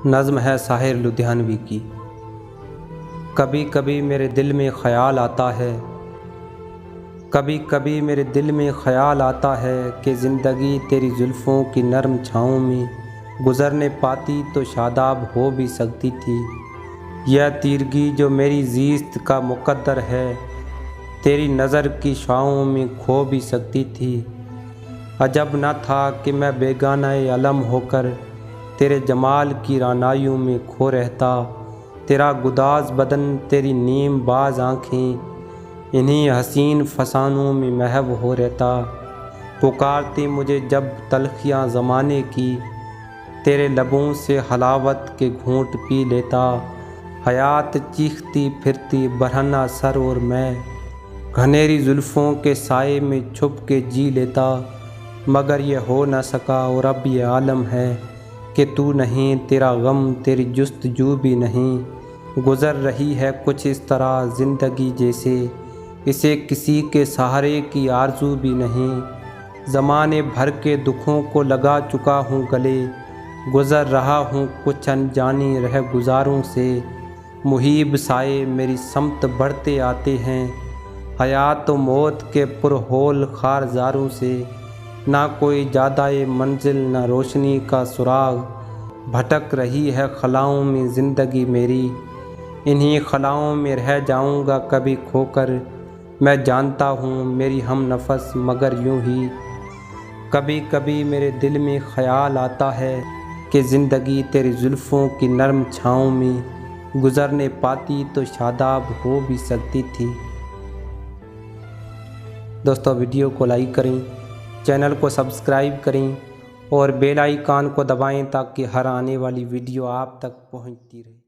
नज़्म है साहिर लुधियानवी की। कभी कभी मेरे दिल में ख़याल आता है, कभी कभी मेरे दिल में ख़याल आता है कि ज़िंदगी तेरी जुल्फ़ों की नरम छाँव में गुज़रने पाती तो शादाब हो भी सकती थी। यह तीरगी जो मेरी ज़ीस्त का मुक़द्दर है तेरी नज़र की छाँव में खो भी सकती थी। अजब न था कि मैं बेगाना-ए अलम होकर तेरे जमाल की रानाइयों में खो रहता। तेरा गुदाज़ बदन, तेरी नीम बाज आँखें इन्हीं हसीन फसानों में महव हो रहता। पुकारती मुझे जब तलखियाँ ज़माने की, तेरे लबों से हलावत के घूंट पी लेता। हयात चीखती फिरती बरहना सर और मैं घनेरी जुल्फ़ों के साए में छुप के जी लेता। मगर ये हो न सका और अब ये आलम है कि तू नहीं, तेरा गम तेरी जुस्तजू भी नहीं। गुज़र रही है कुछ इस तरह ज़िंदगी जैसे इसे किसी के सहारे की आरज़ू भी नहीं। ज़माने भर के दुखों को लगा चुका हूँ गले, गुज़र रहा हूँ कुछ अनजानी रह गुज़ारों से। मुहीब साए मेरी समत बढ़ते आते हैं, हयात व मौत के पुरहोल खारजारों से। ना कोई ज़्यादा मंजिल ना रोशनी का सुराग, भटक रही है खलाओं में ज़िंदगी मेरी। इन्हीं खलाओं में रह जाऊंगा कभी खोकर, मैं जानता हूँ मेरी हम नफस मगर यूं ही। कभी कभी मेरे दिल में ख़याल आता है कि ज़िंदगी तेरी जुल्फ़ों की नरम छाँव में गुज़रने पाती तो शादाब हो भी सकती थी। दोस्तों, वीडियो को लाइक करें, चैनल को सब्सक्राइब करें और बेल आइकन को दबाएं ताकि हर आने वाली वीडियो आप तक पहुंचती रहे।